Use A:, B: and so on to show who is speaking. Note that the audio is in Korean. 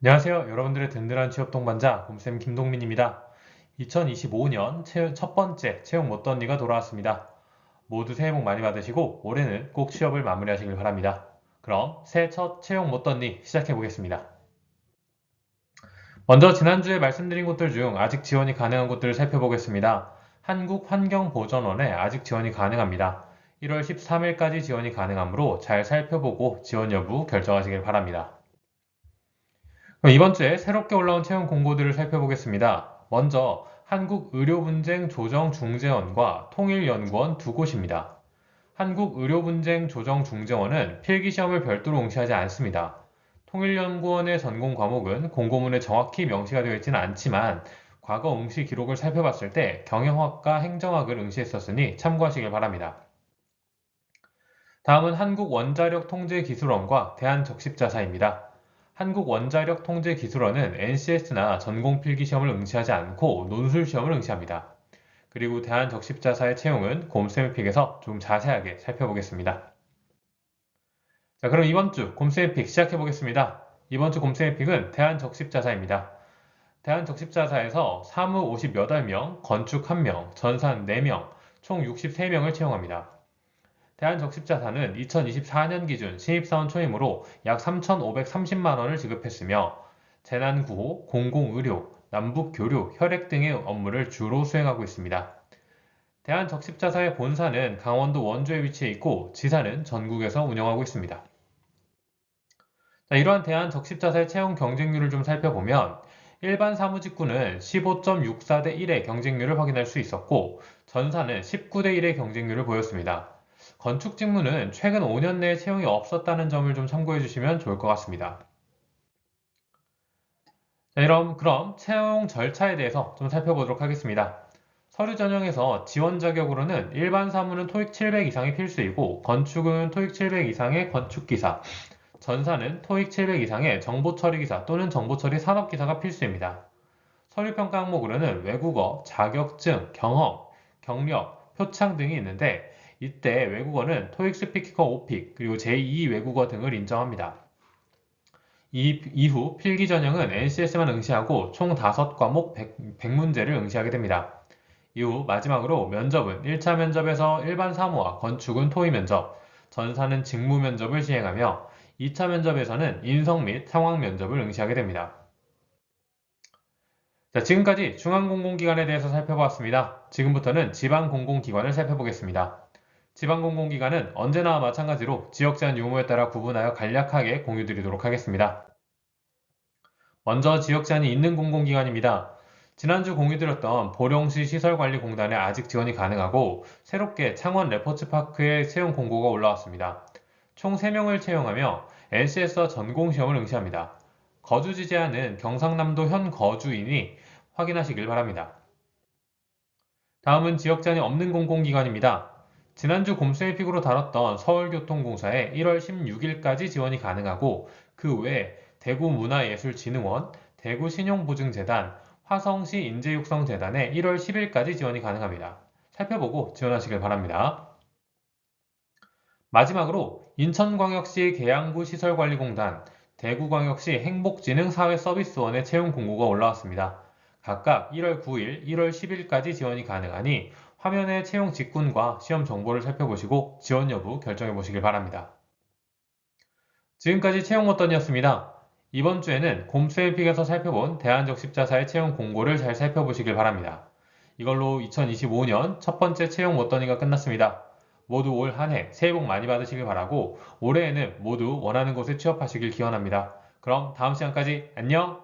A: 안녕하세요. 여러분들의 든든한 취업 동반자 곰쌤 김동민입니다. 2025년 첫 번째 채용 못언니가 돌아왔습니다. 모두 새해 복 많이 받으시고 올해는 꼭 취업을 마무리하시길 바랍니다. 그럼 새해 첫 채용 못언니 시작해 보겠습니다. 먼저 지난주에 말씀드린 곳들 중 아직 지원이 가능한 곳들을 살펴보겠습니다. 한국환경보전원에 아직 지원이 가능합니다. 1월 13일까지 지원이 가능하므로 잘 살펴보고 지원 여부 결정하시길 바랍니다. 그럼 이번 주에 새롭게 올라온 채용 공고들을 살펴보겠습니다. 먼저 한국의료분쟁조정중재원과 통일연구원 두 곳입니다. 한국의료분쟁조정중재원은 필기시험을 별도로 응시하지 않습니다. 통일연구원의 전공 과목은 공고문에 정확히 명시가 되어 있지는 않지만 과거 응시 기록을 살펴봤을 때 경영학과 행정학을 응시했었으니 참고하시길 바랍니다. 다음은 한국원자력통제기술원과 대한적십자사입니다. 한국원자력통제기술원은 NCS나 전공필기시험을 응시하지 않고 논술시험을 응시합니다. 그리고 대한적십자사의 채용은 곰쌤픽에서 좀 자세하게 살펴보겠습니다. 자, 그럼 이번 주 곰쌤픽 시작해보겠습니다. 이번 주 곰쌤픽은 대한적십자사입니다. 대한적십자사에서 사무 58명, 건축 1명, 전산 4명, 총 63명을 채용합니다. 대한적십자사는 2024년 기준 신입사원 초임으로 약 3,530만 원을 지급했으며 재난구호, 공공의료, 남북교류, 혈액 등의 업무를 주로 수행하고 있습니다. 대한적십자사의 본사는 강원도 원주에 위치해 있고 지사는 전국에서 운영하고 있습니다. 자, 이러한 대한적십자사의 채용 경쟁률을 좀 살펴보면 일반 사무직구는 15.64대 1의 경쟁률을 확인할 수 있었고 전사는 19대 1의 경쟁률을 보였습니다. 건축 직무는 최근 5년 내에 채용이 없었다는 점을 좀 참고해 주시면 좋을 것 같습니다. 자, 그럼 채용 절차에 대해서 좀 살펴보도록 하겠습니다. 서류 전형에서 지원 자격으로는 일반 사무는 토익 700 이상이 필수이고 건축은 토익 700 이상의 건축기사, 전사는 토익 700 이상의 정보처리기사 또는 정보처리 산업기사가 필수입니다. 서류평가 항목으로는 외국어, 자격증, 경험, 경력, 표창 등이 있는데 이때 외국어는 토익 스피커 5픽 그리고 제2 외국어 등을 인정합니다. 이후 필기 전형은 NCS만 응시하고 총 5과목 100문제를 응시하게 됩니다. 이후 마지막으로 면접은 1차 면접에서 일반 사무와 건축은 토의 면접, 전사는 직무 면접을 시행하며 2차 면접에서는 인성 및 상황 면접을 응시하게 됩니다. 자, 지금까지 중앙공공기관에 대해서 살펴보았습니다. 지금부터는 지방공공기관을 살펴보겠습니다. 지방공공기관은 언제나 마찬가지로 지역 제한 유무에 따라 구분하여 간략하게 공유드리도록 하겠습니다. 먼저 지역 제한이 있는 공공기관입니다. 지난주 공유드렸던 보령시 시설관리공단에 아직 지원이 가능하고 새롭게 창원 레포츠파크에 채용 공고가 올라왔습니다. 총 3명을 채용하며 NCS와 전공시험을 응시합니다. 거주지 제한은 경상남도 현 거주인이 확인하시길 바랍니다. 다음은 지역 제한이 없는 공공기관입니다. 지난주 곰쌤픽으로 다뤘던 서울교통공사에 1월 16일까지 지원이 가능하고 그 외에 대구문화예술진흥원, 대구신용보증재단, 화성시 인재육성재단에 1월 10일까지 지원이 가능합니다. 살펴보고 지원하시길 바랍니다. 마지막으로 인천광역시 계양구 시설관리공단, 대구광역시 행복진흥사회서비스원의 채용 공고가 올라왔습니다. 각각 1월 9일, 1월 10일까지 지원이 가능하니 화면의 채용 직군과 시험 정보를 살펴보시고 지원 여부 결정해 보시길 바랍니다. 지금까지 채용 못던이었습니다. 이번 주에는 곰쌤픽에서 살펴본 대한적십자사의 채용 공고를 잘 살펴보시길 바랍니다. 이걸로 2025년 첫 번째 채용 못던이가 끝났습니다. 모두 올 한 해 새해 복 많이 받으시길 바라고 올해에는 모두 원하는 곳에 취업하시길 기원합니다. 그럼 다음 시간까지 안녕!